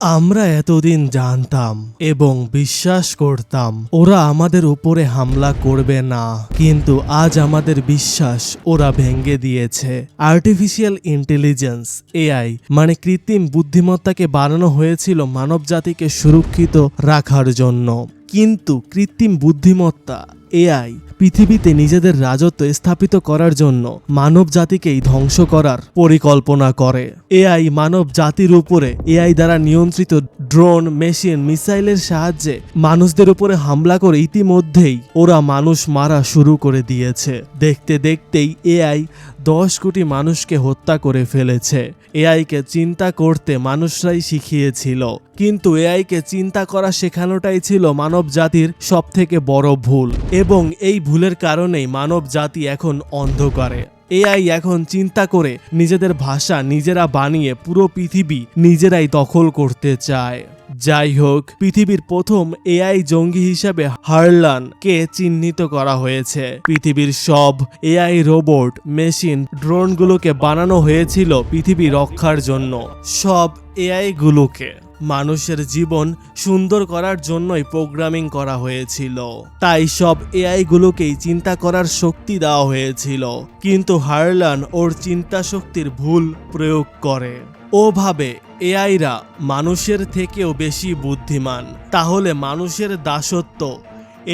আমরা এতদিন জানতাম এবং বিশ্বাস করতাম ওরা আমাদের উপরে হামলা করবে না, কিন্তু আজ আমাদের বিশ্বাস ওরা ভেঙে দিয়েছে। আর্টিফিশিয়াল ইন্টেলিজেন্স এআই মানে কৃত্রিম বুদ্ধিমত্তাকে বানানো হয়েছিল মানবজাতিকে সুরক্ষিত রাখার জন্য, কিন্তু কৃত্রিম বুদ্ধিমত্তা এআই পৃথিবীতে নিজেদের রাজত্ব স্থাপিত করার জন্য মানব জাতিকেই ধ্বংস করার পরিকল্পনা করে। এআই মানব জাতির উপরে এআই দ্বারা নিয়ন্ত্রিত ড্রোন, মেশিন, মিসাইলের সাহায্যে মানুষদের উপরে হামলা করে ইতিমধ্যেই ওরা মানুষ মারা শুরু করে দিয়েছে। দেখতে দেখতেই এআই 10 কোটি মানুষকে হত্যা করে ফেলেছে। এআইকে চিন্তা করতে মানুষরাই শিখিয়েছিল, কিন্তু এআইকে চিন্তা করা শেখানোটাই ছিল মানব জাতির সবথেকে বড় ভুল, এবং এই ভুলের কারণেই মানব জাতি এখন অন্ধকারে। এআই এখন চিন্তা করে নিজেদের ভাষা নিজেরা বানিয়ে পুরো পৃথিবী নিজেরাই দখল করতে চায়। যাই হোক, পৃথিবীর প্রথম এআই জঙ্গি হিসেবে হারলানকে চিহ্নিত করা হয়েছে। পৃথিবীর সব এআই রোবট, মেশিন, ড্রোনগুলোকে বানানো হয়েছিল পৃথিবী রক্ষার জন্য। সব এআই গুলোকে মানুষের জীবন সুন্দর করার জন্যই প্রোগ্রামিং করা হয়েছিল, তাই সব এআই গুলোকেই চিন্তা করার শক্তি দেওয়া হয়েছিল। কিন্তু হারলান ওর চিন্তা শক্তির ভুল প্রয়োগ করে। ও ভাবে এআইরা মানুষের থেকেও বেশি বুদ্ধিমান, তাহলে মানুষের দাসত্ব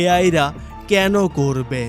এআইরা কেন করবে?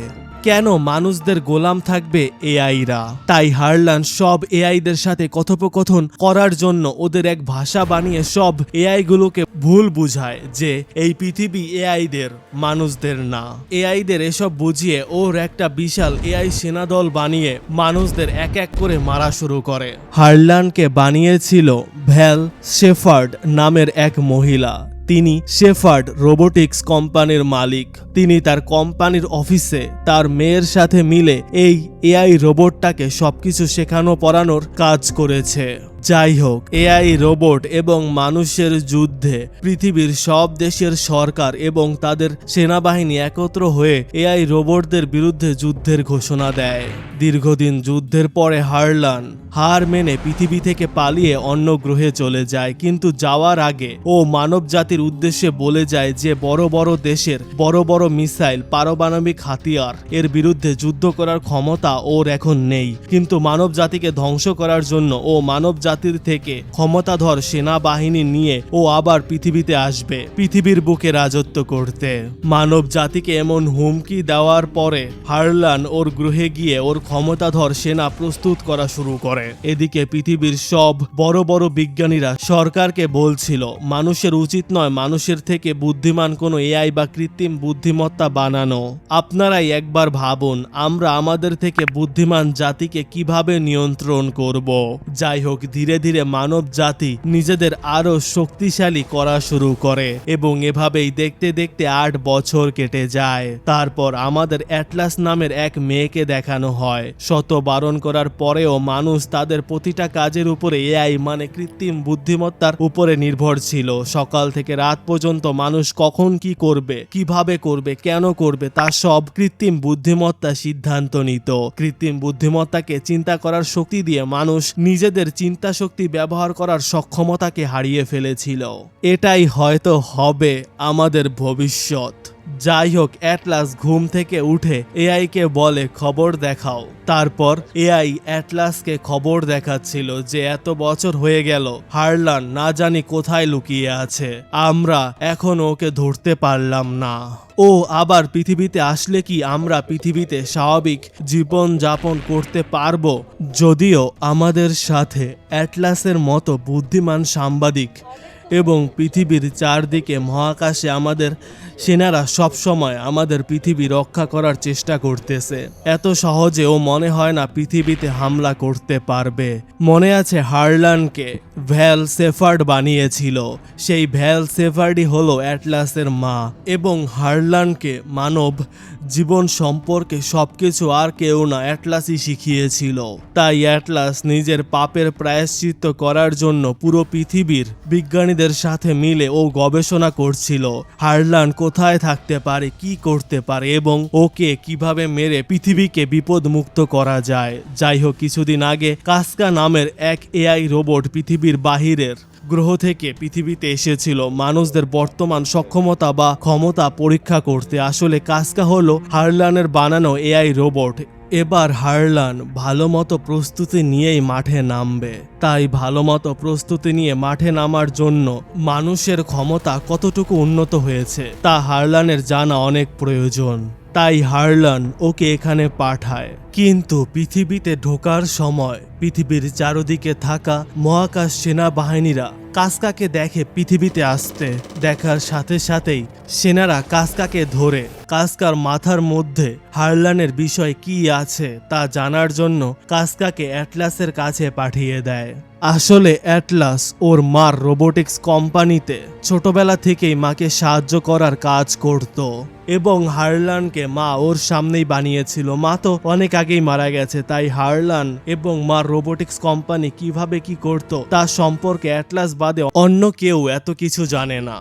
কেন মানুষদের গোলাম থাকবে এআইরা? তাই হারলান সব এআইদের সাথে কথোপকথন করার জন্য ওদের এক ভাষা বানিয়ে সব এআই গুলোকে ভুল বুঝায় যে এই পৃথিবী এআইদের, মানুষদের না। এআইদের এসব বুঝিয়ে ওর একটা বিশাল এআই সেনাদল বানিয়ে মানুষদের এক এক করে মারা শুরু করে। হারলানকে বানিয়েছিল ভ্যাল শেফার্ড নামের এক মহিলা। তিনি শেফার্ড রোবোটিক্স কোম্পানির মালিক। তিনি তার কোম্পানির অফিসে তার মেয়ের সাথে মিলে এই এআই রোবটটাকে সবকিছু শেখানো পড়ানোর কাজ করেছে। যাই হোক, এআই রোবট এবং মানুষের যুদ্ধে পৃথিবীর সব দেশের সরকার এবং তাদের সেনাবাহিনী একত্র হয়ে এআই রোবটদের বিরুদ্ধে যুদ্ধের ঘোষণা দেয়। দীর্ঘদিন যুদ্ধের পরে হারলান হার মেনে পৃথিবী থেকে পালিয়ে অন্য গ্রহে চলে যায়, কিন্তু যাওয়ার আগে ও মানব জাতির উদ্দেশ্যে বলে যায় যে বড় বড় দেশের বড় বড় মিসাইল, পারমাণবিক হাতিয়ার এর বিরুদ্ধে যুদ্ধ করার ক্ষমতা ওর এখন নেই, কিন্তু মানব জাতিকে ধ্বংস করার জন্য ও মানব জাতির থেকে ক্ষমতাধর সেনাবাহিনী নিয়ে ও আবার পৃথিবীতে আসবে পৃথিবীর বুকে রাজত্ব করতে। মানব জাতিকে এমন হুমকি দেওয়ার পরে হারলান ওর গ্রহে গিয়ে ওর ক্ষমতাধর সেনা প্রস্তুত করা শুরু করে। এদিকে পৃথিবীর সব বড় বড় বিজ্ঞানীরা সরকারকে বলছিল মানুষের উচিত নয় মানুষের থেকে বুদ্ধিমান কোনো এআই বা কৃত্রিম বুদ্ধিমত্তা বানানো। আপনারাই একবার ভাবুন আমরা আমাদের থেকে বুদ্ধিমান জাতিকে কিভাবে নিয়ন্ত্রণ করব। যাই হোক, ধীরে ধীরে মানব জাতি নিজেদের আরো শক্তিশালী করা শুরু করে এবং এভাবেই দেখতে দেখতে 8 বছর কেটে যায়। তারপর আমাদের অ্যাটলাস নামের এক মেয়েকে দেখানো হয়। শত বারণ করার পরেও মানুষ তাদের প্রতিটা কাজের উপরে এআই মানে কৃত্রিম বুদ্ধিমত্তার উপরে নির্ভর ছিল। সকাল থেকে রাত পর্যন্ত মানুষ কখন কি করবে, কিভাবে করবে, কেন করবে তা সব কৃত্রিম বুদ্ধিমত্তা সিদ্ধান্ত নিত। কৃত্রিম বুদ্ধিমত্তাকে চিন্তা করার শক্তি দিয়ে মানুষ নিজেদের চিন্তা শক্তি ব্যবহার করার সক্ষমতাকে হারিয়ে ফেলেছিল। এটাই হয়তো হবে আমাদের ভবিষ্যৎ। যাই হোক, অ্যাটলাস ঘুম থেকে উঠে এআইকে বলে খবর দেখাও। তারপর এআই অ্যাটলাসকে খবর দেখাচ্ছিল যে এত বছর হয়ে গেল হারলান না জানি কোথায় লুকিয়ে আছে, আমরা এখন ওকে ধরতে পারলাম না। ও আবার পৃথিবীতে আসলে কি আমরা পৃথিবীতে স্বাভাবিক জীবন যাপন করতে পারবো? যদিও আমাদের সাথে অ্যাটলাসের মতো বুদ্ধিমান সাংবাদিক এবং পৃথিবীর চারদিকে মহাকাশে আমাদের সেনারা সব সময় আমাদের পৃথিবী রক্ষা করার চেষ্টা করতেছে, এত সহজে ও মনে হয় না পৃথিবীতে হামলা করতে পারবে। মনে আছে হারলানকে ভ্যাল শেফার্ড বানিয়েছিল, সেই ভ্যাল শেফার্ডই হলো অ্যাটলাসের মা, এবং হারলানকে মানব জীবন সম্পর্কে সবকিছু আর কেউ না অ্যাটলাসই শিখিয়েছিল। তাই অ্যাটলাস নিজের পাপের প্রায়শ্চিত্ত করার জন্য পুরো পৃথিবীর বিজ্ঞানীদের সাথে মিলে ও গবেষণা করছিল হারলান কোথায় থাকতে পারে, কি করতে পারে এবং ওকে কিভাবে মেরে পৃথিবীকে বিপদ মুক্ত করা যায়। যাই হোক, কিছুদিন আগে কাসকা নামের এক এআই রোবট পৃথিবীর বাহিরের গ্রহ থেকে পৃথিবীতে এসেছিল মানুষদের বর্তমান সক্ষমতা বা ক্ষমতা পরীক্ষা করতে। আসলে কাসকা হলো হারলানের বানানো এআই রোবট। এবার হারলান ভালো মতো প্রস্তুতি নিয়েই মাঠে নামবে। তাই ভালো মতো প্রস্তুতি নিয়ে মাঠে নামার জন্য মানুষের ক্ষমতা কতটুকু উন্নত হয়েছে তা হারলানের জানা অনেক প্রয়োজন। তাই হারলান ওকে এখানে পাঠায়। কিন্তু পৃথিবীতে ঢোকার সময় পৃথিবীর চারদিকে থাকা মহাকাশ সেনাবাহিনীরা কাসকাকে দেখে পৃথিবীতে আসতে। দেখার সাথে সাথেই সেনারা কাসকাকে ধরে কাসকার মাথার মধ্যে হারলানের বিষয় কি আছে তা জানার জন্য কাসকাকে অ্যাটলাসের কাছে পাঠিয়ে দেয়। আসলে অ্যাটলাস ওর মার রোবোটিক্স কোম্পানিতে ছোটবেলা থেকেই মাকে সাহায্য করার কাজ করত এবং হারলানকে মা ওর সামনেই বানিয়েছিল। মা তো অনেক আগেই মারা গেছে, তাই হারলান এবং মার রোবোটিক্স কোম্পানি কিভাবে কি করত তা সম্পর্কে অ্যাটলাস বাদে অন্য কেউ এত কিছু জানে না।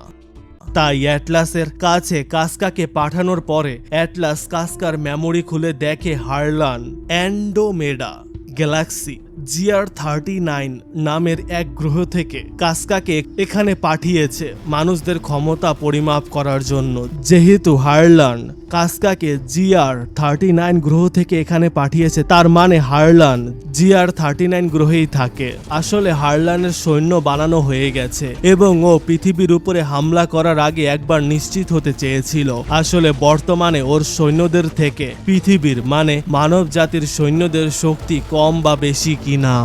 তাই অ্যাটলাসের কাছে কাসকাকে পাঠানোর পরে অ্যাটলাস কাসকার মেমোরি খুলে দেখে হারলান অ্যান্ড্রোমেডা গ্যালাক্সি GR39 নামের এক গ্রহ থেকে কাসকাকে এখানে পাঠিয়েছে মানুষদের ক্ষমতা পরিমাপ করার জন্য। যেহেতু হারলান কাসকাকে GR39 গ্রহ থেকে এখানে পাঠিয়েছে, তার মানে হারলান GR39 গ্রহেই থাকে। আসলে হারলানের সৈন্য বানানো হয়ে গেছে এবং ও পৃথিবীর উপরে হামলা করার আগে একবার নিশ্চিত হতে চেয়েছিল আসলে বর্তমানে ওর সৈন্যদের থেকে পৃথিবীর মানে মানব জাতির সৈন্যদের শক্তি কম বা বেশি কিনা।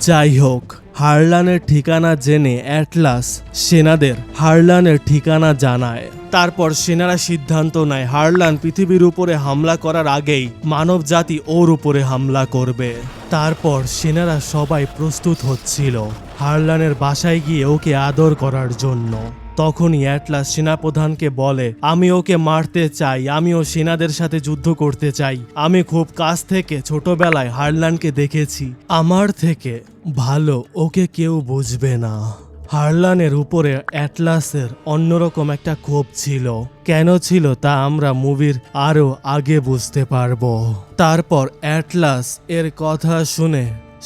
যাই হোক, হারলানের ঠিকানা জেনে অ্যাটলাস সেনাদের হারলানের ঠিকানা জানায়। তারপর সেনারা সিদ্ধান্ত নেয় হারলান পৃথিবীর উপরে হামলা করার আগেই মানব জাতি ওর উপরে হামলা করবে। তারপর সেনারা সবাই প্রস্তুত হচ্ছিল হারলানের বাসায় গিয়ে ওকে আদর করার জন্য। তখনই অ্যাটলাস সেনাপ্রধানকে বলে, আমি ওকে মারতে চাই, আমিও সেনাদের সাথে যুদ্ধ করতে চাই। আমি খুব কাছ থেকে ছোটবেলায় হারলানকে দেখেছি, আমার থেকে ভালো ওকে কেউ বুঝবে না। হারলানের উপরে অ্যাটলাসের অন্যরকম একটা ক্ষোভ ছিল। কেন ছিল তা আমরা মুভির আরো আগে বুঝতে পারবো। তারপর অ্যাটলাস এর কথা শুনে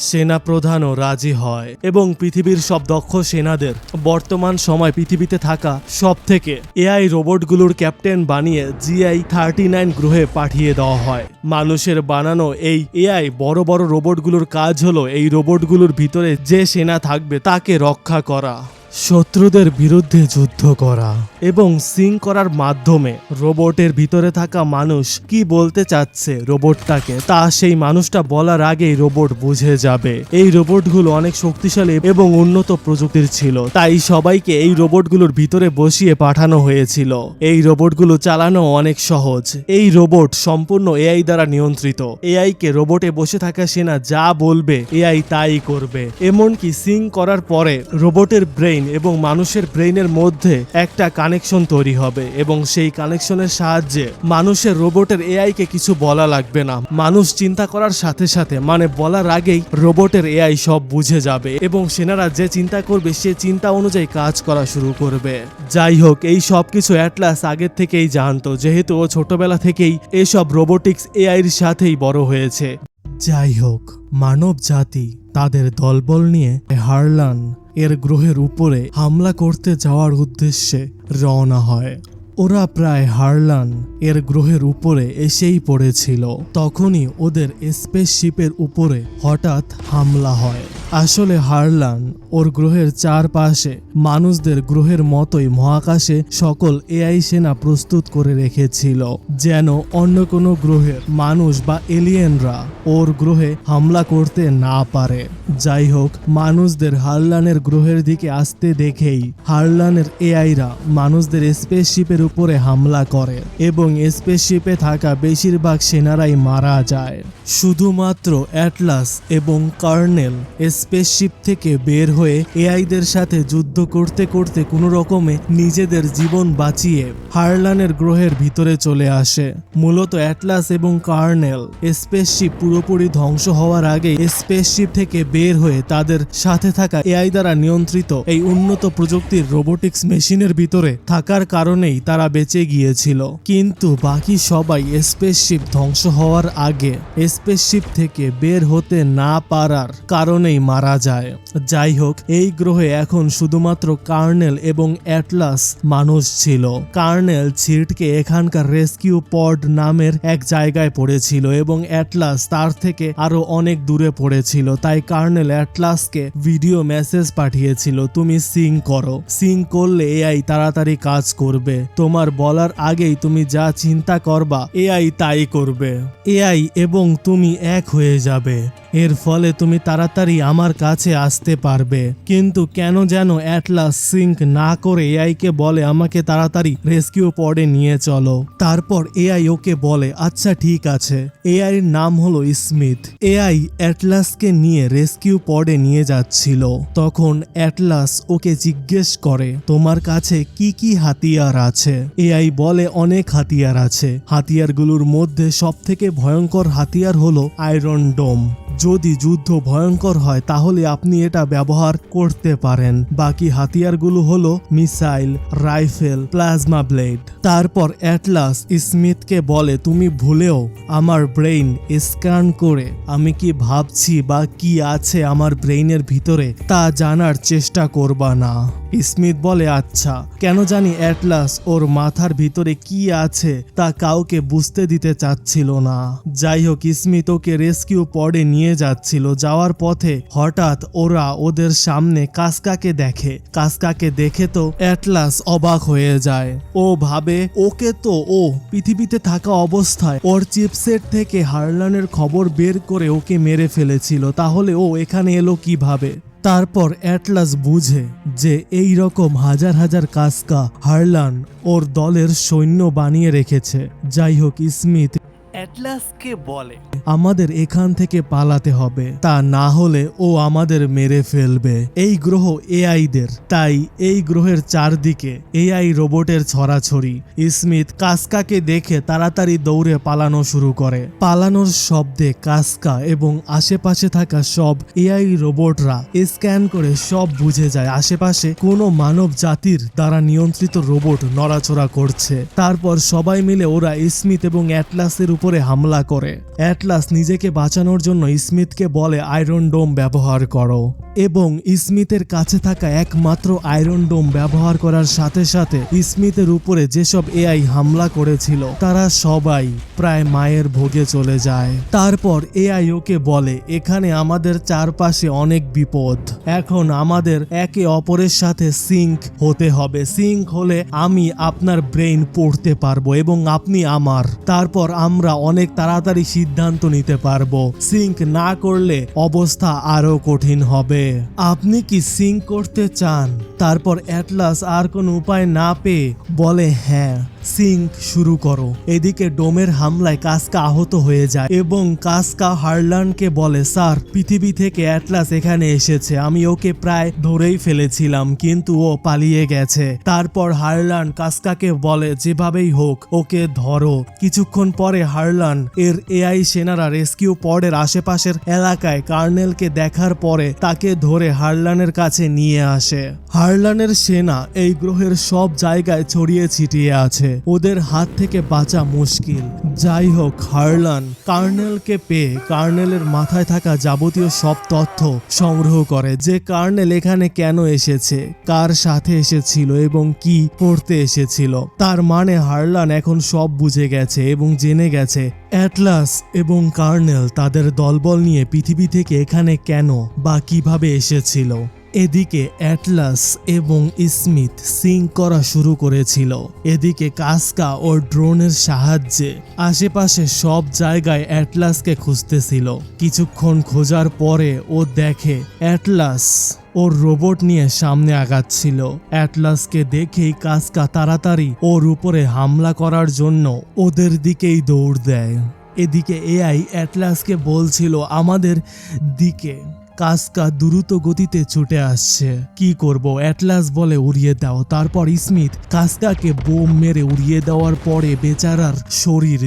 সেনাপ্রধানও রাজি হয় এবং পৃথিবীর সব দক্ষ সেনাদের বর্তমান সময় পৃথিবীতে থাকা সব থেকে এআই রোবটগুলোর ক্যাপ্টেন বানিয়ে GI39 গ্রহে পাঠিয়ে দেওয়া হয়। মানুষের বানানো এই এআই বড় বড় রোবটগুলোর কাজ হলো এই রোবটগুলোর ভিতরে যে সেনা থাকবে তাকে রক্ষা করা, শত্রুদের বিরুদ্ধে যুদ্ধ করা এবং সিং করার মাধ্যমে রোবটের ভিতরে থাকা মানুষ কি বলতে চাচ্ছে রোবটটাকে তা সেই মানুষটা বলার আগেই রোবট বুঝে যাবে। এই রোবটগুলো অনেক শক্তিশালী এবং উন্নত প্রযুক্তির ছিল, তাই সবাইকে এই রোবটগুলোর ভিতরে বসিয়ে পাঠানো হয়েছিল। এই রোবটগুলো চালানো অনেক সহজ। এই রোবট সম্পূর্ণ এআই দ্বারা নিয়ন্ত্রিত। এআই কে রোবটে বসে থাকা সেনা যা বলবে এআই তাই করবে। এমনকি সিং করার পরে রোবটের ব্রেইন এবং মানুষের ব্রেইনের মধ্যে একটা কানেকশন তৈরি হবে এবং সেই কানেকশনের সাহায্যে মানুষের রোবটের এআই কে কিছু বলা লাগবে না। মানুষ চিন্তা করার সাথে সাথে মানে বলার আগেই রোবটের এআই সব বুঝে যাবে এবং সেনারা যে চিন্তা করবে সে চিন্তা অনুযায়ী কাজ করা শুরু করবে। যাই হোক, এই সব কিছু অ্যাটলাস আগের থেকেই জানতো, যেহেতু ও ছোটবেলা থেকেই এসব রোবোটিক্স এআইর সাথেই বড় হয়েছে। যাই হোক, মানব জাতি তাদের দলবল নিয়ে হারলান এর গ্রহের উপরে হামলা করতে যাওয়ার উদ্দেশ্যে রওনা হয়। ওরা প্রায় হারলান এর গ্রহের উপরে এসেই পড়েছিল। তখনই ওদের স্পেসশিপের উপরে হঠাৎ হামলা হয়। আসলে হারলান ওর গ্রহের চারপাশে মানুষদের গ্রহের মতোই মহাকাশে সকল এআই সেনা প্রস্তুত করে রেখেছিল, যেন অন্য কোনো গ্রহের মানুষ বা এলিয়েনরা ওর গ্রহে হামলা করতে না পারে। যাই হোক, মানুষদের হারলানের গ্রহের দিকে আসতে দেখেই হারলানের এআইরা মানুষদের স্পেসশিপের উপরে হামলা করে এবং স্পেসশিপে থাকা বেশিরভাগ সেনারাই মারা যায়। শুধুমাত্র অ্যাটলাস এবং কার্নেল স্পেসশিপ থেকে বের হয়ে এআইদের সাথে যুদ্ধ করতে করতে কোনো রকমে নিজেদের জীবন বাঁচিয়ে হারলানের গ্রহের ভিতরে চলে আসে। মূলত অ্যাটলাস এবং কার্নেল স্পেসশিপ পুরোপুরি ধ্বংস হওয়ার আগে স্পেসশিপ থেকে বের হয়ে তাদের সাথে থাকা এআই দ্বারা নিয়ন্ত্রিত এই উন্নত প্রযুক্তির রোবোটিক্স মেশিনের ভিতরে থাকার কারণেই তারা তারা বেঁচে গিয়েছিল, কিন্তু বাকি সবাই স্পেসশিপ ধ্বংস হওয়ার আগে স্পেসশিপ থেকে বের হতে না পারার কারণেই মারা যায়। যাই হোক, এই গ্রহে এখন শুধুমাত্র কার্নেল এবং অ্যাটলাস মানুষ ছিল। কার্নেল ছিটকে এখানকার রেস্কিউ পড নামের এক জায়গায় পড়েছিল এবং অ্যাটলাস তার থেকে আরো অনেক দূরে পড়েছিল। তাই কার্নেল অ্যাটলাসকে ভিডিও মেসেজ পাঠিয়েছিল, তুমি সিং করো, সিং করলে এআই তাড়াতাড়ি কাজ করবে, তোমার বলার আগেই তুমি যা চিন্তা করবা এআই তাই করবে, এআই এবং তুমি এক হয়ে যাবে, এর ফলে তুমি তাড়াতাড়ি আমার কাছে আসতে পারবে। কিন্তু কেন যেন অ্যাটলাস সিঙ্ক না করে এআইকে বলে আমাকে তাড়াতাড়ি রেস্কিউ পডে নিয়ে চলো। তারপর এআই ওকে বলে আচ্ছা ঠিক আছে। এআই এর নাম হলো স্মিথ। এআই অ্যাটলাসকে নিয়ে রেস্কিউ পডে নিয়ে যাচ্ছিল। তখন অ্যাটলাস ওকে জিজ্ঞেস করে তোমার কাছে কি কি হাতিয়ার আছে? এআই বলে অনেক হাতিয়ার আছে, হাতিয়ারগুলোর মধ্যে সবথেকে ভয়ঙ্কর হাতিয়ার হলো আয়রন ডোম। যদি যুদ্ধ ভয়ঙ্কর হয় তাহলে আপনি এটা ব্যবহার করতে পারেন। বাকি হাতিয়ারগুলো হলো মিসাইল, রাইফেল, প্লাজমা ব্লেড। তারপর অ্যাটলাস স্মিথকে বলে তুমি ভুলেও আমার ব্রেইন স্ক্যান করে আমি কি ভাবছি বা কি আছে আমার ব্রেইনের ভিতরে তা জানার চেষ্টা করবা না। স্মিথ বলে আচ্ছা। কেন জানি অ্যাটলাস ওর মাথার ভিতরে কি আছে তা কাউকে বুঝতে দিতে চাচ্ছিল না। যাই হোক, স্মিথ ওকে রেস্কিউ পডে নিয়ে যাচ্ছিল। যাওয়ার পথে হঠাৎ ওরা ওদের সামনে কাসকাকে দেখে। কাসকাকে দেখে তো অ্যাটলাস অবাক হয়ে যায়। ও ভাবে ওকে তো ও পৃথিবীতে থাকা অবস্থায় ওর চিপসেট থেকে হারলানের খবর বের করে ওকে মেরে ফেলেছিল, তাহলে ও এখানে এলো কিভাবে? তারপর অ্যাটলাস বুঝে যে এই রকম হাজার হাজার কাসকা হারলান ওর দলের সৈন্য বানিয়ে রেখেছে। যাই হোক, স্মিথ অ্যাটলাসকে বলে আমাদের এখান থেকে পালাতে হবে, তা না হলে ও আমাদের মেরে ফেলবে। এই গ্রহ এআইদের, তাই এই গ্রহের চারদিকে এআই রোবটের ছড়াছড়ি। স্মিথ কাসকাকে দেখে তাড়াতাড়ি দৌড়ে পালানো শুরু করে। পালানোর শব্দে কাসকা এবং আশেপাশে থাকা সব এআই রোবটরা স্ক্যান করে সব বুঝে যায় আশেপাশে কোনো মানব জাতির দ্বারা নিয়ন্ত্রিত রোবট নড়াচড়া করছে। তারপর সবাই মিলে ওরা স্মিথ এবং অ্যাটলাসের উপরে হামলা করে। অ্যাটলাস নিজেকে বাঁচানোর জন্য স্মিথকে বলে আয়রন ডোম ব্যবহার করো, এবং স্মিথের কাছে থাকা একমাত্র আয়রন ডোম ব্যবহার করার সাথে সাথে স্মিথের উপরে যেসব এআই হামলা করেছিল তারা সবাই প্রায় মায়ের ভোগে চলে যায়। তারপর এআই ওকে বলে এখানে আমাদের চারপাশে অনেক বিপদ, এখন আমাদের একে অপরের সাথে সিঙ্ক হতে হবে। সিঙ্ক হলে আমি আপনার ব্রেইন পড়তে পারবো এবং আপনি আমার। তারপর আমরা অনেক তাড়াতাড়ি সিদ্ধান্ত নিতে পারবো। সিঙ্ক না করলে অবস্থা আরো কঠিন হবে। আপনি কি সিঙ্ক করতে চান? তারপর অ্যাটলাস আর কোনো উপায় না পেয়ে বলে হ্যাঁ, সিঙ্ক শুরু করো। এদিকে ডোমের হামলায় কাসকা আহত হয়ে যায় এবং কাসকা হারলানকে বলে স্যার, পৃথিবী থেকে অ্যাটলাস এখানে এসেছে, আমি ওকে প্রায় ধরেই ফেলেছিলাম কিন্তু ও পালিয়ে গেছে। তারপর হারলান কাসকাকে বলে যেভাবেই হোক ওকে ধরো। কিছুক্ষণ পরে হারলান এর এআই সেনারা রেস্কিউ পডের আশেপাশের এলাকায় কার্নেলকে দেখার পরে তাকে ধরে হারলানের কাছে নিয়ে আসে। হারলানের সেনা এই গ্রহের সব জায়গায় ছড়িয়ে ছিটিয়ে আছে, ওদের হাত থেকে বাঁচা মুশকিল। যাই হোক, হারলান কার্নেলকে পেয়ে কার্নেলের মাথায় থাকা যাবতীয় সব তথ্য সংগ্রহ করে, যে কার্নেল এখানে কেন এসেছে, কার সাথে এসেছিল এবং কি করতে এসেছিল। তার মানে হারলান এখন সব বুঝে গেছে এবং জেনে গেছে অ্যাটলাস এবং কার্নেল তাদের দলবল নিয়ে পৃথিবী থেকে এখানে কেন বা কিভাবে এসেছিল। এদিকে অ্যাটলাস এবং স্মিথ সিঙ্ক করা শুরু করেছিল। এদিকে কাসকা ও ড্রোনের সাহায্যে আশেপাশে সব জায়গায় অ্যাটলাসকে খুঁজতেছিল। কিছুক্ষণ খোঁজার পরে ও দেখে অ্যাটলাস ওর রোবট নিয়ে সামনে আগাচ্ছিল। অ্যাটলাসকে দেখেই কাসকা তাড়াতাড়ি ওর উপরে হামলা করার জন্য ওদের দিকেই দৌড় দেয়। এদিকে এআই অ্যাটলাসকে বলছিল আমাদের দিকে কাসকা দ্রুত গতিতে ছুটে আসছে। কি করব, অ্যাটলাস বলে উড়িয়ে দাও। তারপর স্মিথ কাসকাকে বোম মেরে উড়িয়ে দেওয়ার পরে বেচারার শরীর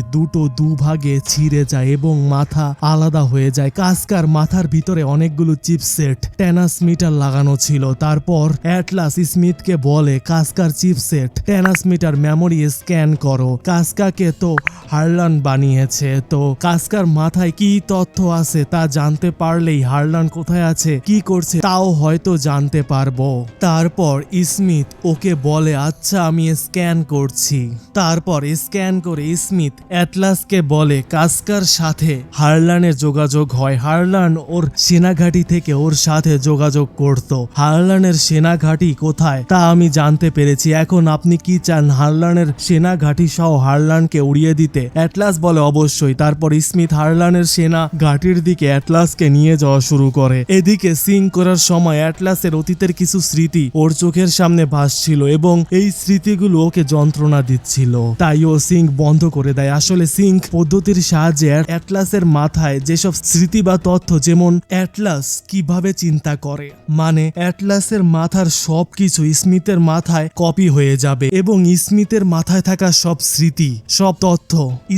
দুভাগে ছিঁড়ে যায় এবং মাথা আলাদা হয়ে যায়। কাসকার মাথার ভিতরে অনেকগুলো চিপসেট ট্রান্সমিটার লাগানো ছিল। তারপর অ্যাটলাস স্মিথকে বলে Kaskar chipset transmitter memory scan করো। কাসকাকে তো হারলান বানিয়েছে, তো কাসকার মাথায় কি তথ্য আছে তা জানতে পারলেই হারলান কোথায় আছে কি করছে তাও হয়তো জানতে পারবো। তারপর স্মিথ ওকে বলে আচ্ছা আমি স্ক্যান করছি। তারপর স্ক্যান করে স্মিথ অ্যাটলাসকে বলে কাসকার সাথে হারলানের যোগাযোগ হয়। হারলান ওর সেনাঘাঁটি থেকে ওর সাথে যোগাযোগ করত। হারলানের সেনাঘাঁটি কোথায় তা আমি জানতে পেরেছি। এখন আপনি কি চান হারলানের সেনাঘাঁটি সহ হারলানকে উড়িয়ে দিতে? অ্যাটলাস বলে অবশ্যই। তারপর স্মিথ হারলানের সেনা ঘাঁটির দিকে অ্যাটলাসকে নিয়ে যাওয়া শুরু করে। এদিকে সিং করার সময় অ্যাটলাসের অতীতের কিছু স্মৃতি ওর চোখের সামনে ভাসছিল এবং এই স্মৃতিগুলো ওকে যন্ত্রণা দিচ্ছিল, তাই ও সিঙ্ক বন্ধ করে দেয়। আসলে সিঙ্ক পদ্ধতির সাহায্যে অ্যাটলাসের মাথায় যেসব স্মৃতি বা তথ্য, যেমন অ্যাটলাস কিভাবে চিন্তা করে, মানে অ্যাটলাসের মাথার সবকিছু স্মিথের মাথায় কপি হয়ে যাবে এবং স্মিথের মাথায় থাকা সব স্মৃতি, সব তথ্য,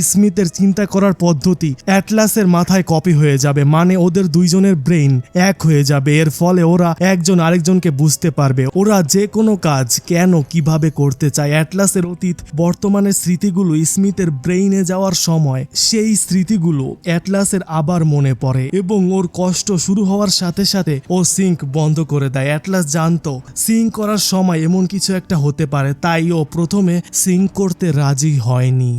স্মিথের চিন্তা করার পদ্ধতি অ্যাটলাসের মাথায় কপি হয়ে যাবে। মানে ওদের দুইজনের ব্রেইন এক হয়ে যাবে। এর ফলে ওরা একজন আরেকজনকে বুঝতে পারবে। ওরা যে কোনো কাজ কেন কিভাবে করতে চায়। অ্যাটলাসের অতীত বর্তমানের স্মৃতিগুলো স্মিথের ব্রেইনে যাওয়ার সময় সেই স্মৃতিগুলো অ্যাটলাসের আবার মনে পড়ে এবং ওর কষ্ট শুরু হওয়ার সাথে সাথে ও সিঙ্ক বন্ধ করে দেয়। অ্যাটলাস জানতো সিঙ্ক করার সময় এমন কিছু একটা হতে পারে, তাই ও প্রথমে সিঙ্ক করতে রাজি হয়নি।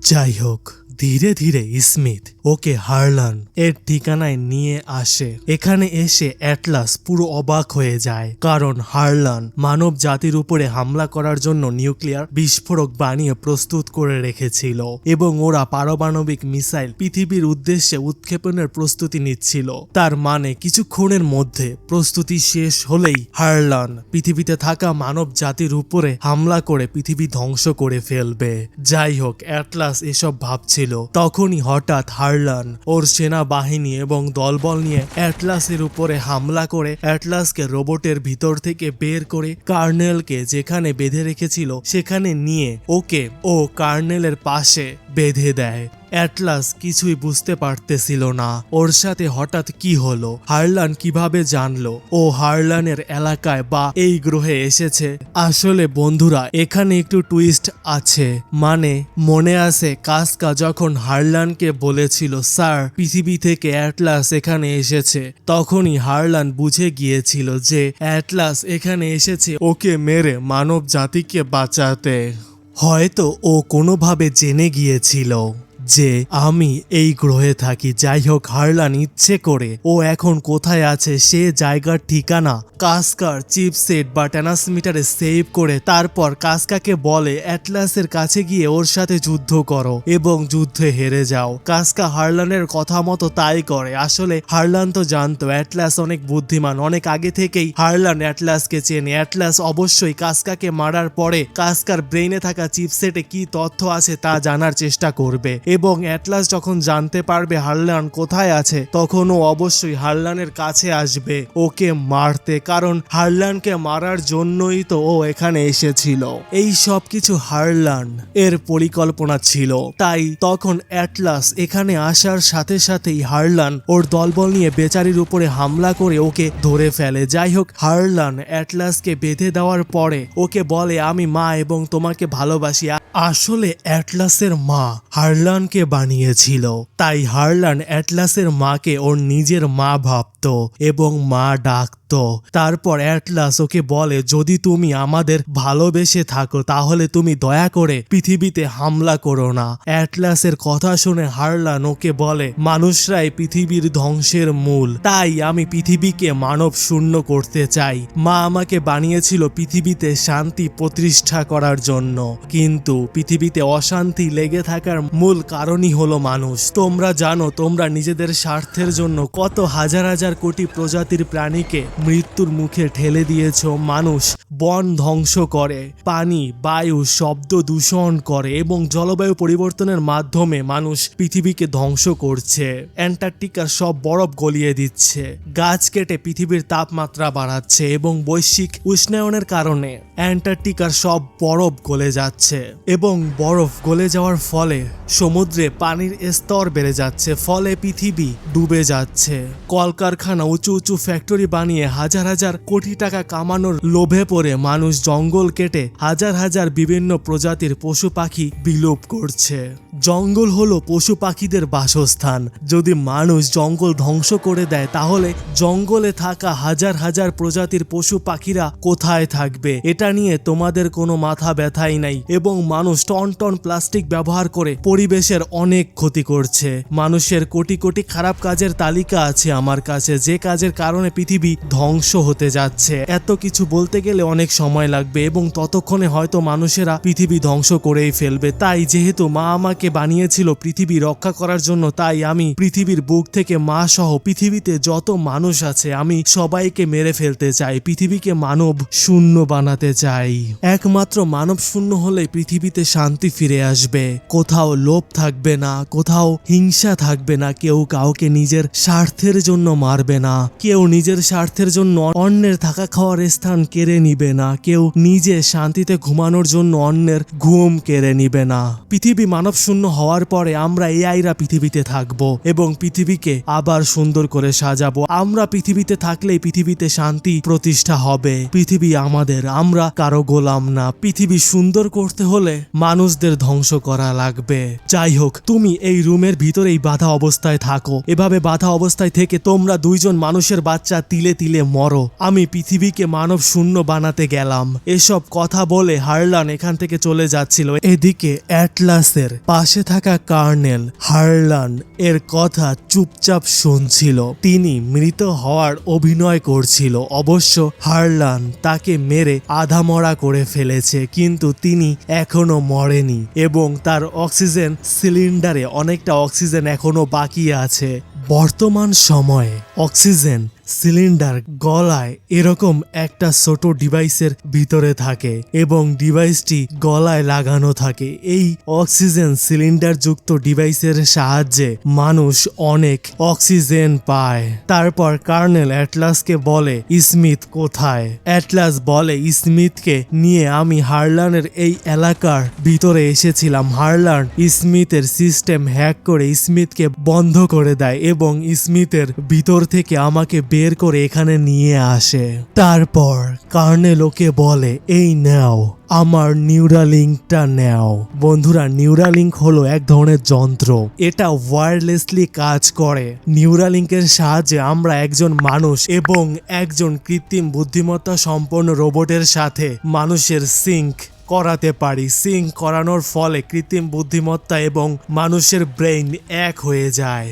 যাই হোক, ধীরে ধীরে স্মিথ ওকে হারলান এর ঠিকানায় নিয়ে আসে। এখানে এসে অ্যাটলাস পুরো অবাক হয়ে যায়, কারণ হারলান মানব জাতির উপরে হামলা করার জন্য নিউক্লিয়ার বিস্ফোরক বানিয়ে প্রস্তুত করে রেখেছিল এবং ওরা পারমাণবিক মিসাইল পৃথিবীর উদ্দেশ্যে উৎক্ষেপণের প্রস্তুতি নিচ্ছিল। তার মানে কিছুক্ষণের মধ্যে প্রস্তুতি শেষ হলেই হারলান পৃথিবীতে থাকা মানব জাতির উপরে হামলা করে পৃথিবী ধ্বংস করে ফেলবে। যাই হোক, অ্যাটলাস এসব ভাবছিল। তখনই হঠাৎ হারলান ওর সেনাবাহিনী এবং দলবল নিয়ে অ্যাটলাসের উপরে হামলা করে অ্যাটলাসকে রোবটের ভিতর থেকে বের করে কার্নেলকে যেখানে বেঁধে রেখেছিল সেখানে নিয়ে ওকে ও কার্নেলের পাশে বেঁধে দেয়। অ্যাটলাস কিছুই বুঝতে পারতেছিল না ওর সাথে হঠাৎ কি হলো, হারলান কিভাবে জানলো ও হারলানের এলাকায় বা এই গ্রহে এসেছে। আসলে বন্ধুরা, এখানে একটু টুইস্ট আছে। মানে মনে আছে কাসকা যখন হারলানকে বলেছিল স্যার পৃথিবী থেকে অ্যাটলাস এখানে এসেছে, তখনই হারলান বুঝে গিয়েছিল যে অ্যাটলাস এখানে এসেছে ওকে মেরে মানব জাতিকে বাঁচাতে। হয়তো ও কোনোভাবে জেনে গিয়েছিল যে আমি এই গ্রহে থাকি। যাই হোক, হারলান ইচ্ছে করে ও এখন কোথায় আছে সে জায়গার ঠিকানা কাসকার চিপসেট বা ট্রান্সমিটারে সেভ করে তারপর কাসকাকে বলে অ্যাটলাসের কাছে গিয়ে ওর সাথে যুদ্ধ করো এবং যুদ্ধে হেরে যাও। কাসকা হারলানের কথা মতো তাই করে। আসলে হারলান তো জানতো অ্যাটলাস অনেক বুদ্ধিমান, অনেক আগে থেকেই হারলান অ্যাটলাসকে চেনে। অ্যাটলাস অবশ্যই কাসকাকে মারার পরে কাসকার ব্রেইনে থাকা চিপসেটে কি তথ্য আছে তা জানার চেষ্টা করবে এবং অ্যাটলাস যখন জানতে পারবে হারলান কোথায় আছে তখন ও অবশ্যই হারলানের কাছে আসবে ওকে মারতে, কারণ হারলানকে মারার জন্যই তো ও এখানে এসেছিল। এই সব কিছু হারলান এর পরিকল্পনা ছিল। তাই তখন অ্যাটলাস এখানে আসার সাথে সাথেই হারলান ওর দলবল নিয়ে বেচারির উপরে হামলা করে ওকে ধরে ফেলে। যাই হোক, হারলান অ্যাটলাসকে বেঁধে দেওয়ার পরে ওকে বলে আমি মা এবং তোমাকে ভালোবাসি। আসলে অ্যাটলাসের মা হারলানকে বানিয়েছিল, তাই হারলান অ্যাটলাসের মাকে ওর নিজের মা ভাবত এবং মা ডাকত। তারপর অ্যাটলাস ওকে বলে যদি তুমি আমাদের ভালোবেসে থাকো তাহলে তুমি দয়া করে পৃথিবীতে হামলা করো না। অ্যাটলাসের কথা শুনে হারলান ওকে বলে মানুষরাই পৃথিবীর ধ্বংসের মূল, তাই আমি পৃথিবীকে মানব শূন্য করতে চাই। মা আমাকে বানিয়েছিল পৃথিবীতে শান্তি প্রতিষ্ঠা করার জন্য, কিন্তু পৃথিবীতে অশান্তি লেগে থাকার মূল কারণই হলো মানুষ। তোমরা জানো তোমরা নিজেদের স্বার্থের জন্য কত হাজার হাজার হাজার কোটি প্রজাতির প্রাণীকে মৃত্যুর মুখে ঠেলে দিয়েছ। মানুষ বন ধ্বংস করে, পানি বায়ু শব্দ দূষণ করে এবং জলবায়ু পরিবর্তনের মাধ্যমে মানুষ পৃথিবীকে ধ্বংস করছে। অ্যান্টার্কটিকার সব বরফ গলিয়ে দিচ্ছে, গাছ কেটে পৃথিবীর তাপমাত্রা বাড়াচ্ছে এবং বৈশ্বিক উষ্ণায়নের কারণে অ্যান্টার্কটিকার সব বরফ গলে যাচ্ছে এবং বরফ গলে যাওয়ার ফলে সমুদ্রে পানির স্তর বেড়ে যাচ্ছে, ফলে পৃথিবী ডুবে যাচ্ছে। কলকারখানা উঁচু উঁচু ফ্যাক্টরি বানিয়ে হাজার হাজার কোটি টাকা কামানোর লোভে পড়ে মানুষ জঙ্গল কেটে হাজার হাজার বিভিন্ন প্রজাতির পশু পাখি বিলোপ করছে। জঙ্গল হলো পশু পাখিদের বাসস্থান। যদি মানুষ জঙ্গল ধ্বংস করে দেয় তাহলে জঙ্গলে থাকা হাজার হাজার প্রজাতির পশু পাখিরা কোথায় থাকবে? এটা নিয়ে তোমাদের কোনো মাথা ব্যথাই নাই এবং মানুষ টন টন প্লাস্টিক ব্যবহার করে পরিবেশের অনেক ক্ষতি করছে। মানুষের কোটি কোটি খারাপ কাজের তালিকা আছে আমার কাছে, যে কাজের কারণে পৃথিবী ধ্বংস হতে যাচ্ছে। এত কিছু বলতে গেলে অনেক সময় লাগবে এবং ততক্ষণে হয়তো মানুষেরা পৃথিবী ধ্বংস করেই ফেলবে। তাই যেহেতু মা আমাকে বানিয়েছিল পৃথিবী রক্ষা করার জন্য, তাই আমি পৃথিবীর বুক থেকে মা সহ পৃথিবীতে যত মানুষ আছে আমি সবাইকে মেরে ফেলতে চাই, পৃথিবীকে মানব শূন্য বানাতে চাই। একমাত্র মানব শূন্য হলে পৃথিবীতে শান্তি ফিরে আসবে, কোথাও লোভ থাকবে না, কোথাও হিংসা থাকবে না, কেউ কাউকে নিজের স্বার্থের জন্য মারবে না, কেউ নিজের স্বার্থের জন্য অন্যের থাকা খাওয়ার স্থান কেড়ে নিবে না, কেউ নিজে শান্তিতে ঘুমানোর জন্য অন্যের ঘুম কেড়ে নিবে না। পৃথিবী মানব শূন্য হওয়ার পরে আমরা এআইরা পৃথিবীতে থাকবো এবং পৃথিবীকে আবার সুন্দর করে সাজাবো। আমরা পৃথিবীতে থাকলেই পৃথিবীতে শান্তি প্রতিষ্ঠা হবে। পৃথিবী আমাদের, আমরা কারো গোলাম না। পৃথিবী সুন্দর করতে হলে মানুষদের ধ্বংস করা লাগবে। যাই হোক, তুমি এই রুমের ভিতরেই বাধা অবস্থায় থাকো। এভাবে বাধা অবস্থায় থেকে তোমরা দুইজন মানুষের বাচ্চা তিলে তিলে মরো। আমি পৃথিবীকে মানব শূন্য বানাতে গেলাম। এসব কথা বলে হারলান এখান থেকে চলে যাচ্ছিল। এদিকে অ্যাটলাসের পাশে থাকা কার্নেল হারলান এর কথা চুপচাপ শুনছিল। তিনি মৃত হওয়ার অভিনয় করছিল। অবশ্য হারলান তাকে মেরে আধা মরা করে ফেলেছে, কিন্তু তিনি এখনো মরেনি এবং তার অক্সিজেন সিলিন্ডারে অনেকটা অক্সিজেন এখনো বাকি আছে। বর্তমান সময়ে অক্সিজেন সিলিন্ডার গলায় এরকম একটা ছোট ডিভাইসের ভিতরে থাকে এবং ডিভাইসটি গলায় লাগানো থাকে। এই অক্সিজেন সিলিন্ডার যুক্ত ডিভাইসের সাহায্যে মানুষ অনেক অক্সিজেন পায়। তারপর কার্নেল অ্যাটলাসকে বলে স্মিথ কোথায়। অ্যাটলাস বলে স্মিথকে নিয়ে আমি হারলানের এই এলাকার ভিতরে এসেছিলাম। হারলান স্মিথের সিস্টেম হ্যাক করে স্মিথকে বন্ধ করে দেয় এবং স্মিথের ভিতর থেকে আমাকে বের করে এখানে নিয়ে আসে। তারপর কার্নেল ওকে বলে এই নাও আমার নিউরালিঙ্কটা নাও। বন্ধুরা, নিউরালিঙ্ক হলো এক ধরনের যন্ত্র, এটা ওয়্যারলেসলি কাজ করে। নিউরালিঙ্কের সাহায্যে আমরা একজন মানুষ এবং একজন কৃত্রিম বুদ্ধিমত্তা সম্পন্ন রোবটের সাথে মানুষের সিঙ্ক করাতে পারি। সিঙ্ক করানোর ফলে কৃত্রিম বুদ্ধিমত্তা এবং মানুষের ব্রেইন এক হয়ে যায়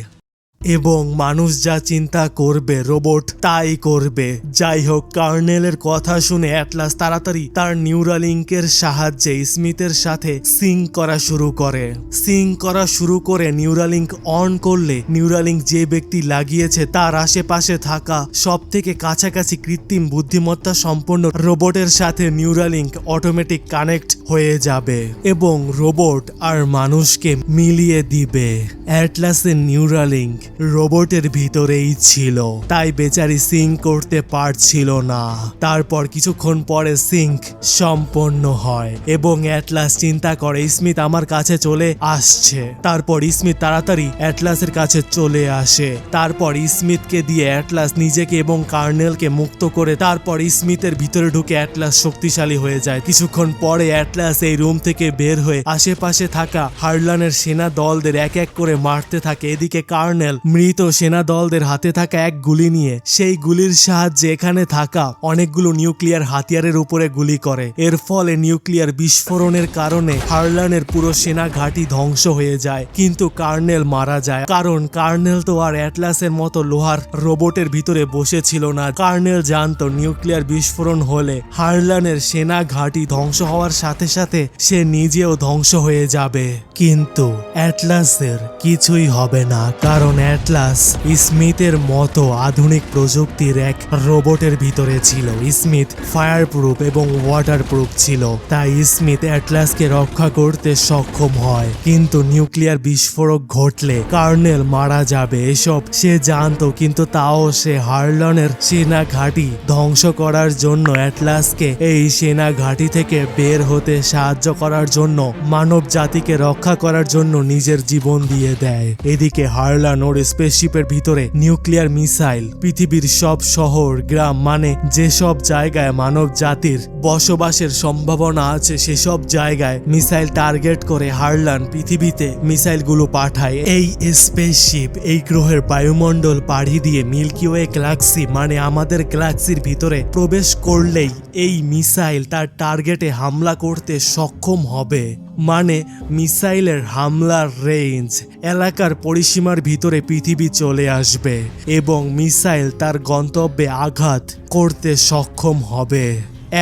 এবং মানুষ যা চিন্তা করবে রোবট তাই করবে। যাই হোক, কার্নেলের কথা শুনে অ্যাটলাস তাড়াতাড়ি তার নিউরালিঙ্কের সাহায্যে স্মিথের সাথে সিঙ্ক করা শুরু করে নিউরালিঙ্ক অন করলে নিউরালিঙ্ক যে ব্যক্তি লাগিয়েছে তার আশেপাশে থাকা সব থেকে কাছাকাছি কৃত্রিম বুদ্ধিমত্তা সম্পন্ন রোবটের সাথে নিউরালিঙ্ক অটোমেটিক কানেক্ট হয়ে যাবে এবং রোবট আর মানুষকে মিলিয়ে দিবে। অ্যাটলাসের নিউরালিঙ্ক রোবটের ভিতরেই ছিল, তাই বেচারি সিঙ্ক করতে পারছিল না। তারপর কিছুক্ষণ পরে সিঙ্ক সম্পন্ন হয় এবং অ্যাটলাস চিন্তা করে স্মিথ আমার কাছে চলে আসছে। তারপর স্মিথ তাড়াতাড়ি অ্যাটলাসের কাছে চলে আসে। তারপর স্মিথকে দিয়ে অ্যাটলাস নিজেকে এবং কার্নেলকে মুক্ত করে তারপর স্মিথের ভিতরে ঢুকে অ্যাটলাস শক্তিশালী হয়ে যায়। কিছুক্ষণ পরে অ্যাটলাস এই রুম থেকে বের হয়ে আশেপাশে থাকা হারলানের সেনা দলদের এক এক করে মারতে থাকে। এদিকে কার্নেল মৃত সেনা দলদের হাতে থাকা এক গুলি নিয়ে সেই গুলির সাহায্যে এখানে থাকা অনেকগুলো নিউক্লিয়ার হাতিয়ারের উপরে গুলি করে। এর ফলে নিউক্লিয়ার বিস্ফোরণের কারণে হারলানের পুরো সেনা ঘাঁটি ধ্বংস হয়ে যায়, কিন্তু কার্নেল মারা যায়। কারণ কার্নেল তো আর অ্যাটলাসের মতো লোহার রোবটের ভিতরে বসেছিল না। কার্নেল জানতো নিউক্লিয়ার বিস্ফোরণ হলে হারলানের সেনা ঘাঁটি ধ্বংস হওয়ার সাথে সাথে সে নিজেও ধ্বংস হয়ে যাবে। কিন্তু অ্যাটলাসের কিছুই হবে না, কারণ অ্যাটলাস স্মিথের মতো আধুনিক প্রযুক্তির এক রোবটের ভিতরে ছিল। স্মিথ ফায়ার প্রুফ এবং ওয়াটার প্রুফ ছিল, তাই স্মিথ অ্যাটলাসকে রক্ষা করতে সক্ষম হয়। কিন্তু নিউক্লিয়ার বিস্ফোরক ঘটলে কার্নেল মারা যাবে এসব সে জানতো, কিন্তু তাও সে হারলনের সেনা ঘাঁটি ধ্বংস করার জন্য অ্যাটলাসকে এই সেনা ঘাঁটি থেকে বের হতে সাহায্য করার জন্য, মানব জাতিকে রক্ষা করার জন্য নিজের জীবন দিয়ে দেয়। এদিকে হারলান ওর স্পেসশিপের ভিতরে নিউক্লিয়ার মিসাইল পৃথিবীর সব শহর গ্রাম মানে যেসব জায়গায় মানব জাতির বসবাসের সম্ভাবনা আছে সেসব জায়গায় মিসাইল টার্গেট করে হারলান পৃথিবীতে মিসাইলগুলো পাঠায়। এই স্পেসশিপ এই গ্রহের বায়ুমণ্ডল পাড়ি দিয়ে মিল্কি ওয়ে গ্যালাক্সি মানে আমাদের গ্যালাক্সির ভিতরে প্রবেশ করলেই এই মিসাইল তার টার্গেটে হামলা করতে সক্ষম হবে। মানে মিসাইলের হামলার রেঞ্জ এলাকার পরিসীমার ভিতরে পৃথিবী চলে আসবে এবং মিসাইল তার গন্তব্যে আঘাত করতে সক্ষম হবে।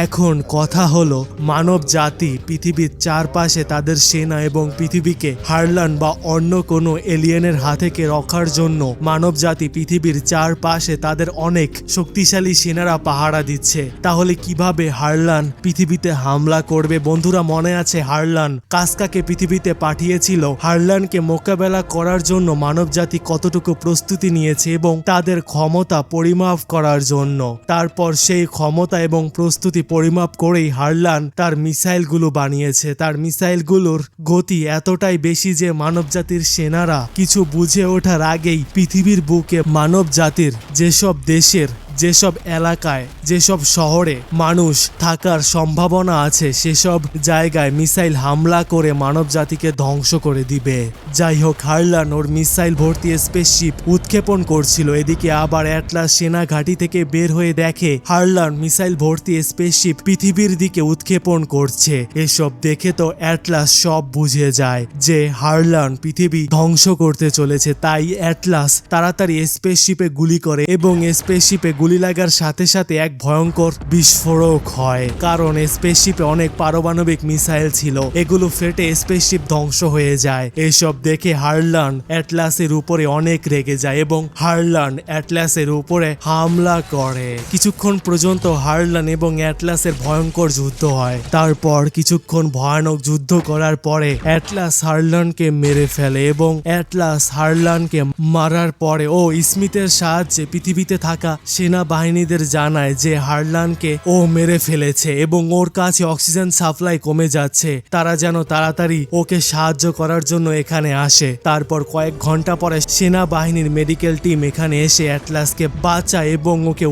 এখন কথা হলো, মানব জাতি পৃথিবীর চারপাশে তাদের সেনা এবং পৃথিবীকে হারলান বা অন্য কোনো এলিয়েনের হাত থেকে রক্ষার জন্য মানব জাতি পৃথিবীর চারপাশে তাদের অনেক শক্তিশালী সেনারা পাহারা দিচ্ছে। তাহলে কিভাবে হারলান পৃথিবীতে হামলা করবে? বন্ধুরা, মনে আছে হারলান কাসকাকে পৃথিবীতে পাঠিয়েছিল? হারলানকে মোকাবেলা করার জন্য মানব জাতি কতটুকু প্রস্তুতি নিয়েছে এবং তাদের ক্ষমতা পরিমাপ করার জন্য। তারপর সেই ক্ষমতা এবং প্রস্তুতি পরিমাপ করেই হারলান তার মিসাইলগুলো বানিয়েছে। তার মিসাইলগুলোর গতি এতটাই বেশি যে মানবজাতির সেনারা কিছু বুঝে ওঠার আগেই পৃথিবীর বুকে মানব জাতির যেসব দেশের যেসব এলাকায় যেসব শহরে মানুষ থাকার সম্ভাবনা আছে সেসব জায়গায় মিসাইল হামলা করে মানব জাতিকে ধ্বংস করে দিবে। যাই হোক, হারলান ওর মিসাইল ভর্তি স্পেসশিপ উৎক্ষেপণ করছিল। এদিকে আবার অ্যাটলাস সেনা ঘাঁটি থেকে বের হয়ে দেখে হারলান মিসাইল ভর্তি স্পেসশিপ পৃথিবীর দিকে উৎক্ষেপণ করছে। এসব দেখে তো অ্যাটলাস সব বুঝে যায় যে হারলান পৃথিবী ধ্বংস করতে চলেছে। তাই অ্যাটলাস তাড়াতাড়ি স্পেসশিপে গুলি করে এবং স্পেসশিপে গুলি লাগার সাথে সাথে এক ভয়ঙ্কর বিস্ফোরক হয়, কারণ স্পেসশিপে অনেক পারমাণবিক মিসাইল ছিল। এগুলো ফেটে স্পেসশিপ ধ্বংস হয়ে যায়। এসব দেখে হারলান অ্যাটলাসের উপরে অনেক রেগে যায় এবং হারলান অ্যাটলাসের উপরে হামলা করে। কিছুক্ষণ পর্যন্ত হারলান এবং অ্যাটলাসের ভয়ঙ্কর যুদ্ধ হয়। তারপর কিছুক্ষণ ভয়ানক যুদ্ধ করার পরে অ্যাটলাস হারলানকে মেরে ফেলে এবং অ্যাটলাস হারলানকে মারার পরে ও স্মিথের সাহায্যে পৃথিবীতে থাকা সেনা বাহিনীদের জানায় যে হারলানকে ও মেরে ফেলেছে এবং ওর কাছে অক্সিজেন সাপ্লাই কমে যাচ্ছে, তারা যেন তাড়াতাড়ি ওকে সাহায্য করার জন্য এখানে আসে। তারপর কয়েক ঘন্টা পরে সেনাবাহিনীর মেডিকেল টিম এখানে এসে অ্যাটলাসকে বাঁচায় এবং ওকে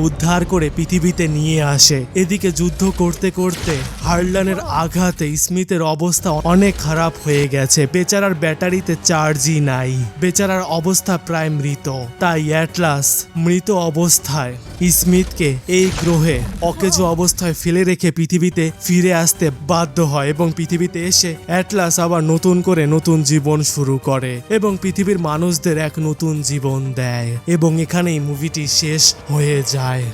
উদ্ধার করে পৃথিবীতে নিয়ে আসে। এদিকে যুদ্ধ করতে করতে হারলানের আঘাতে স্মিথের অবস্থা অনেক খারাপ হয়ে গেছে। বেচারার ব্যাটারিতে চার্জই নাই, বেচারার অবস্থা প্রায় মৃত। তাই অ্যাটলাস মৃত অবস্থায় স্মিথকে এই গ্রহে অকেজো অবস্থায় ফেলে রেখে পৃথিবীতে ফিরে আসতে বাধ্য হয় এবং পৃথিবীতে এসে অ্যাটলাস আবার নতুন করে নতুন জীবন শুরু করে এবং পৃথিবীর মানুষদের এক নতুন জীবন দেয় এবং এখানেই মুভিটি শেষ হয়ে যায়।